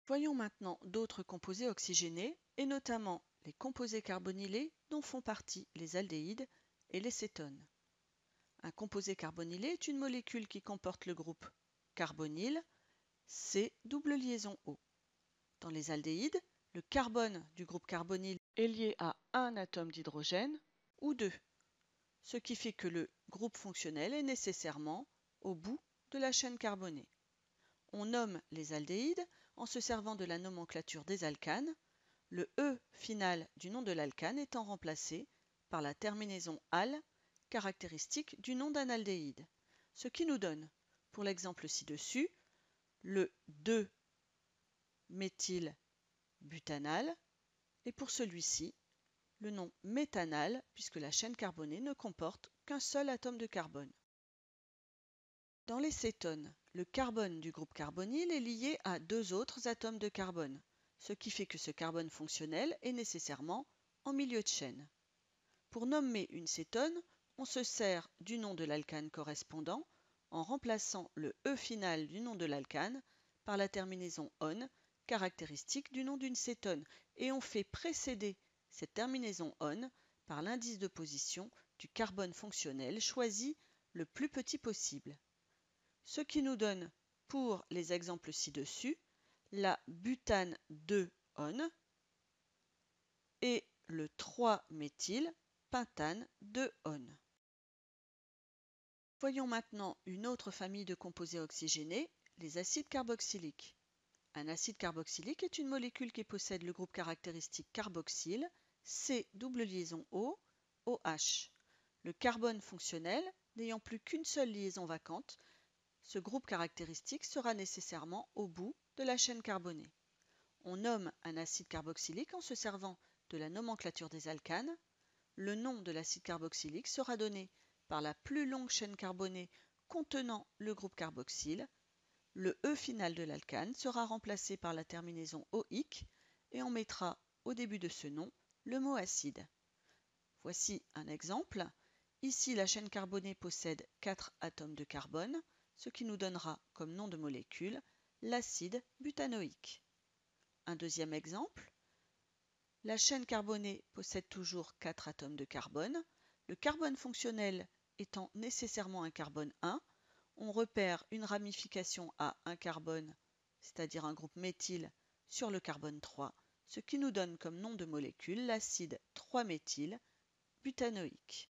Voyons maintenant d'autres composés oxygénés, et notamment les composés carbonylés dont font partie les aldéhydes et les cétones. Un composé carbonylé est une molécule qui comporte le groupe carbonyle, C double liaison O. Dans les aldéhydes, le carbone du groupe carbonyle est lié à un atome d'hydrogène ou deux, ce qui fait que le groupe fonctionnel est nécessairement au bout de la chaîne carbonée. On nomme les aldéhydes en se servant de la nomenclature des alcanes, le E final du nom de l'alcane étant remplacé par la terminaison -al, caractéristique du nom d'un aldéhyde, ce qui nous donne, pour l'exemple ci-dessus, le 2-méthylbutanal, et pour celui-ci, le nom méthanal, puisque la chaîne carbonée ne comporte qu'un seul atome de carbone. Dans les cétones, le carbone du groupe carbonyle est lié à deux autres atomes de carbone, ce qui fait que ce carbone fonctionnel est nécessairement en milieu de chaîne. Pour nommer une cétone, on se sert du nom de l'alcane correspondant en remplaçant le E final du nom de l'alcane par la terminaison -on, caractéristique du nom d'une cétone, et on fait précéder cette terminaison -on par l'indice de position du carbone fonctionnel choisi le plus petit possible. Ce qui nous donne, pour les exemples ci-dessus, la butane 2-on et le 3-méthylpentane 2-on. Voyons maintenant une autre famille de composés oxygénés, les acides carboxyliques. Un acide carboxylique est une molécule qui possède le groupe caractéristique carboxyle, C double liaison O, OH. Le carbone fonctionnel n'ayant plus qu'une seule liaison vacante, ce groupe caractéristique sera nécessairement au bout de la chaîne carbonée. On nomme un acide carboxylique en se servant de la nomenclature des alcanes. Le nom de l'acide carboxylique sera donné par la plus longue chaîne carbonée contenant le groupe carboxyle. Le E final de l'alcane sera remplacé par la terminaison OIC et on mettra au début de ce nom le mot acide. Voici un exemple. Ici, la chaîne carbonée possède 4 atomes de carbone, ce qui nous donnera comme nom de molécule l'acide butanoïque. Un deuxième exemple. La chaîne carbonée possède toujours 4 atomes de carbone. Le carbone fonctionnel étant nécessairement un carbone 1, on repère une ramification à un carbone, c'est-à-dire un groupe méthyle, sur le carbone 3, ce qui nous donne comme nom de molécule l'acide 3-méthylbutanoïque.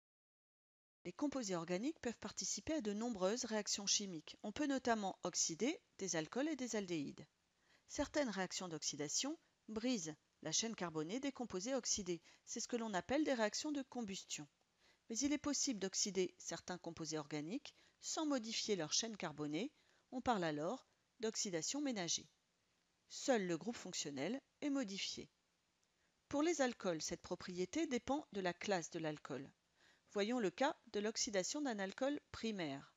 Les composés organiques peuvent participer à de nombreuses réactions chimiques. On peut notamment oxyder des alcools et des aldéhydes. Certaines réactions d'oxydation brisent la chaîne carbonée des composés oxydés. C'est ce que l'on appelle des réactions de combustion. Mais il est possible d'oxyder certains composés organiques sans modifier leur chaîne carbonée. On parle alors d'oxydation ménagée. Seul le groupe fonctionnel est modifié. Pour les alcools, cette propriété dépend de la classe de l'alcool. Voyons le cas de l'oxydation d'un alcool primaire.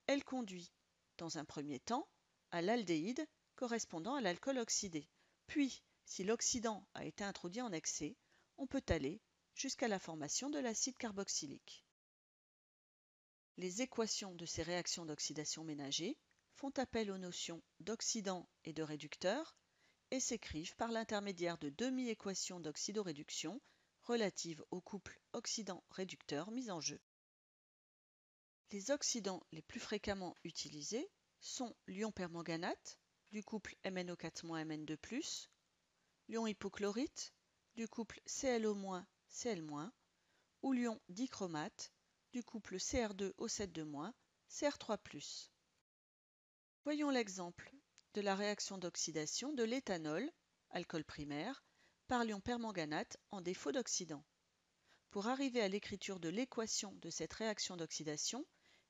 Elle conduit, dans un premier temps, à l'aldéhyde correspondant à l'alcool oxydé. Puis, si l'oxydant a été introduit en excès, on peut aller jusqu'à la formation de l'acide carboxylique. Les équations de ces réactions d'oxydation ménagée font appel aux notions d'oxydant et de réducteur et s'écrivent par l'intermédiaire de demi-équations d'oxydoréduction relatives au couple oxydant-réducteur mis en jeu. Les oxydants les plus fréquemment utilisés sont l'ion permanganate du couple MnO4-Mn2+, l'ion hypochlorite du couple ClO-Cl-, ou l'ion dichromate du couple Cr2O7 Cr3+. Voyons l'exemple de la réaction d'oxydation de l'éthanol, alcool primaire, par l'ion permanganate en défaut d'oxydant. Pour arriver à l'écriture de l'équation de cette réaction d'oxydation,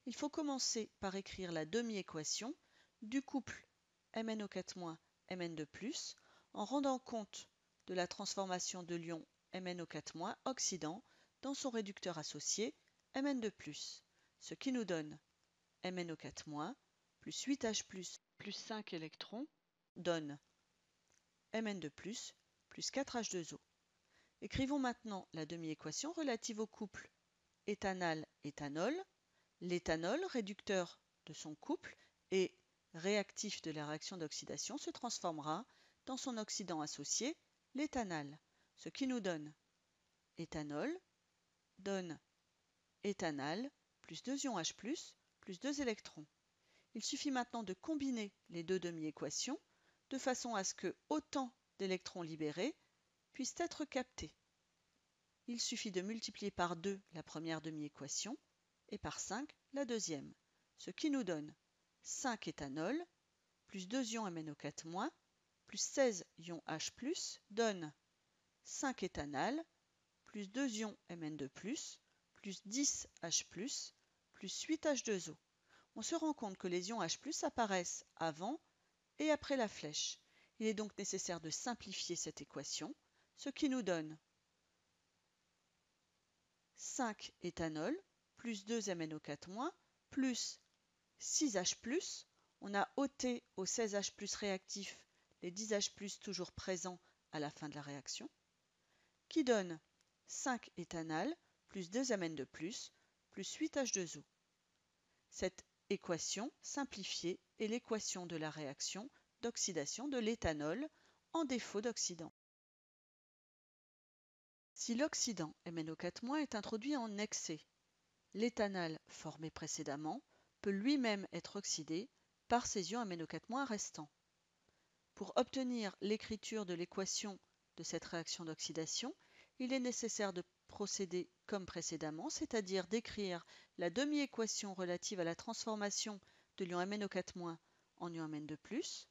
il faut commencer par écrire la demi-équation du couple MnO4-Mn2+, en rendant compte de la transformation de l'ion MnO4- oxydant dans son réducteur associé Mn2+, ce qui nous donne MnO4- plus 8H+, plus 5 électrons donne Mn2+, plus 4H2O. Écrivons maintenant la demi-équation relative au couple éthanal-éthanol. L'éthanol, réducteur de son couple et réactif de la réaction d'oxydation, se transformera dans son oxydant associé, l'éthanal, ce qui nous donne éthanol donne éthanal plus 2 ions H+, plus 2 électrons. Il suffit maintenant de combiner les deux demi-équations de façon à ce que autant d'électrons libérés puissent être captés. Il suffit de multiplier par 2 la première demi-équation et par 5 la deuxième, ce qui nous donne 5 éthanol plus 2 ions MnO4- plus 16 ions H+, donne 5 éthanal plus 2 ions Mn2+, plus 10 H+, plus 8 H2O. On se rend compte que les ions H+ apparaissent avant et après la flèche. Il est donc nécessaire de simplifier cette équation, ce qui nous donne 5 éthanol plus 2 MnO4- plus 6 H+. On a ôté aux 16 H+ réactifs les 10 H+ toujours présents à la fin de la réaction, qui donne 5 éthanal plus 2 Mn2+, plus 8 H2O. Cette équation simplifiée est l'équation de la réaction d'oxydation de l'éthanol en défaut d'oxydant. Si l'oxydant MnO4- est introduit en excès, l'éthanal formé précédemment peut lui-même être oxydé par ces ions MnO4- restants. Pour obtenir l'écriture de l'équation de cette réaction d'oxydation, il est nécessaire de procéder comme précédemment, c'est-à-dire d'écrire la demi-équation relative à la transformation de l'ion MnO4- en ion Mn2+,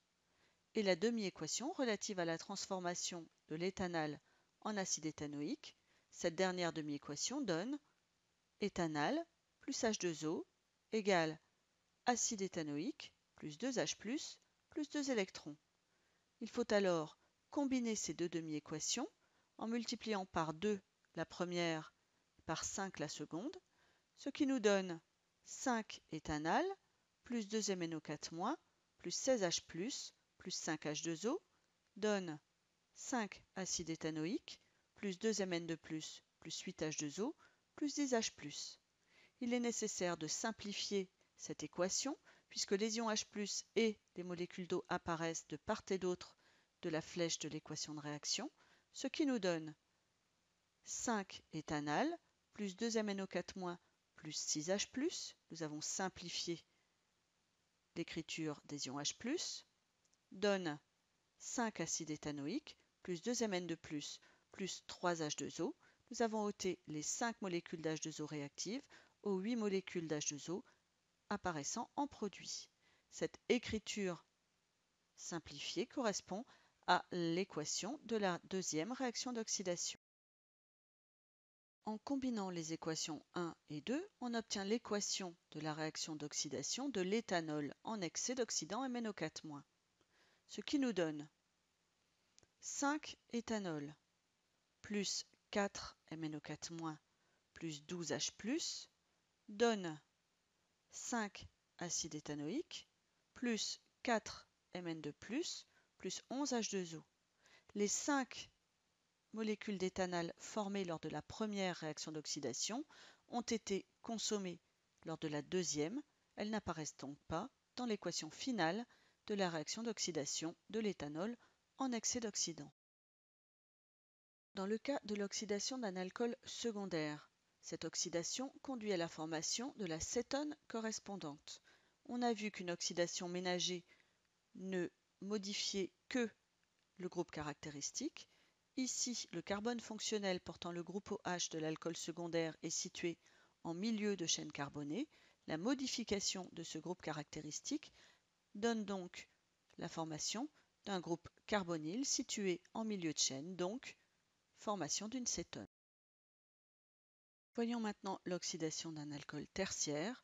et la demi-équation relative à la transformation de l'éthanal en acide éthanoïque. Cette dernière demi-équation donne éthanal plus H2O égale acide éthanoïque plus 2H+, plus 2 électrons. Il faut alors combiner ces deux demi-équations en multipliant par 2 la première et par 5 la seconde, ce qui nous donne 5 éthanal plus 2 MnO4- plus 16H+, plus 5 H2O donne 5 acide éthanoïque plus 2 Mn2+, plus 8 H2O plus 10 H+. Il est nécessaire de simplifier cette équation puisque les ions H+ et les molécules d'eau apparaissent de part et d'autre de la flèche de l'équation de réaction, ce qui nous donne 5 éthanal plus 2 MnO4- plus 6 H+. Nous avons simplifié l'écriture des ions H+, donne 5 acide éthanoïque plus 2 Mn2+, plus 3 H2O. Nous avons ôté les 5 molécules d'H2O réactives aux 8 molécules d'H2O apparaissant en produit. Cette écriture simplifiée correspond à l'équation de la deuxième réaction d'oxydation. En combinant les équations 1 et 2, on obtient l'équation de la réaction d'oxydation de l'éthanol en excès d'oxydant MnO4-, ce qui nous donne 5 éthanol plus 4 MnO4- plus 12 H+, donne 5 acide éthanoïque plus 4 Mn2+, plus 11 H2O. Les 5 molécules d'éthanal formées lors de la première réaction d'oxydation ont été consommées lors de la deuxième. Elles n'apparaissent donc pas dans l'équation finale de la réaction d'oxydation de l'éthanol en excès d'oxydant. Dans le cas de l'oxydation d'un alcool secondaire, cette oxydation conduit à la formation de la cétone correspondante. On a vu qu'une oxydation ménagée ne modifiait que le groupe caractéristique. Ici, le carbone fonctionnel portant le groupe OH de l'alcool secondaire est situé en milieu de chaîne carbonée. La modification de ce groupe caractéristique donne donc la formation d'un groupe carbonyle situé en milieu de chaîne, donc formation d'une cétone. Voyons maintenant l'oxydation d'un alcool tertiaire.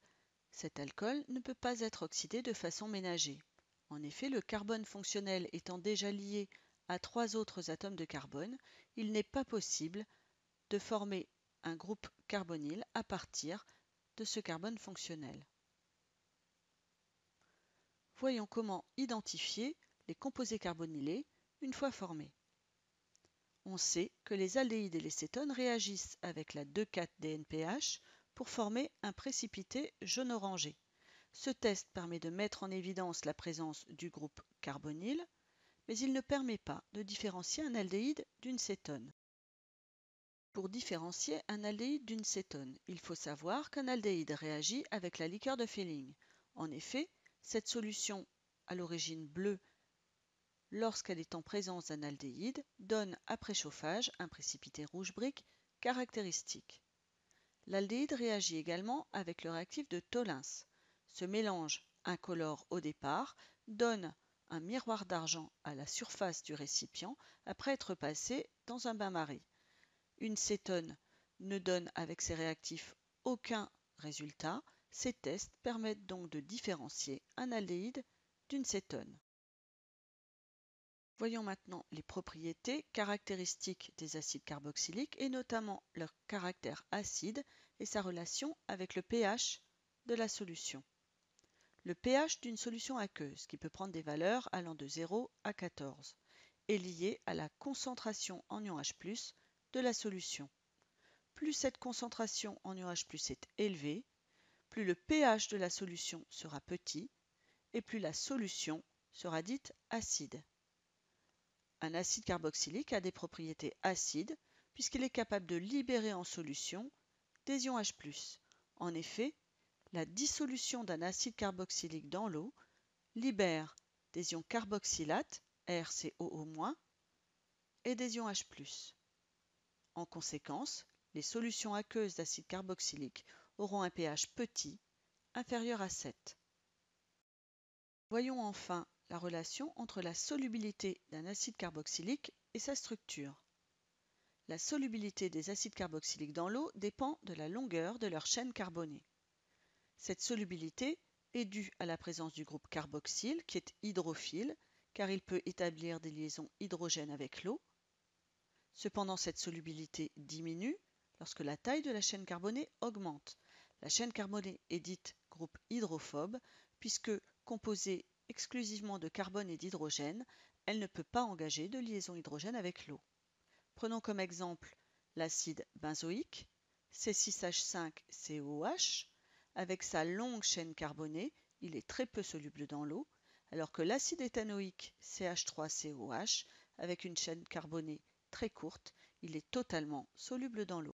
Cet alcool ne peut pas être oxydé de façon ménagée. En effet, le carbone fonctionnel étant déjà lié à 3 autres atomes de carbone, il n'est pas possible de former un groupe carbonyle à partir de ce carbone fonctionnel. Voyons comment identifier les composés carbonylés une fois formés. On sait que les aldéhydes et les cétones réagissent avec la 2,4-DNPH pour former un précipité jaune-orangé. Ce test permet de mettre en évidence la présence du groupe carbonyle, mais il ne permet pas de différencier un aldéhyde d'une cétone. Pour différencier un aldéhyde d'une cétone, il faut savoir qu'un aldéhyde réagit avec la liqueur de Fehling. En effet, cette solution, à l'origine bleue, lorsqu'elle est en présence d'un aldéhyde, donne après chauffage un précipité rouge brique caractéristique. L'aldéhyde réagit également avec le réactif de Tollens. Ce mélange incolore au départ donne un miroir d'argent à la surface du récipient après être passé dans un bain-marie. Une cétone ne donne avec ces réactifs aucun résultat. Ces tests permettent donc de différencier un aldéhyde d'une cétone. Voyons maintenant les propriétés caractéristiques des acides carboxyliques et notamment leur caractère acide et sa relation avec le pH de la solution. Le pH d'une solution aqueuse, qui peut prendre des valeurs allant de 0 à 14, est lié à la concentration en ion H+ de la solution. Plus cette concentration en ion H+ est élevée, plus le pH de la solution sera petit et plus la solution sera dite acide. Un acide carboxylique a des propriétés acides puisqu'il est capable de libérer en solution des ions H+. En effet, la dissolution d'un acide carboxylique dans l'eau libère des ions carboxylates, RCOO-, et des ions H+. En conséquence, les solutions aqueuses d'acide carboxylique auront un pH petit, inférieur à 7. Voyons enfin la relation entre la solubilité d'un acide carboxylique et sa structure. La solubilité des acides carboxyliques dans l'eau dépend de la longueur de leur chaîne carbonée. Cette solubilité est due à la présence du groupe carboxyle qui est hydrophile car il peut établir des liaisons hydrogène avec l'eau. Cependant, cette solubilité diminue lorsque la taille de la chaîne carbonée augmente. La chaîne carbonée est dite groupe hydrophobe puisque composée exclusivement de carbone et d'hydrogène, elle ne peut pas engager de liaison hydrogène avec l'eau. Prenons comme exemple l'acide benzoïque, C6H5COOH. Avec sa longue chaîne carbonée, il est très peu soluble dans l'eau, alors que l'acide éthanoïque, CH3COH, avec une chaîne carbonée très courte, il est totalement soluble dans l'eau.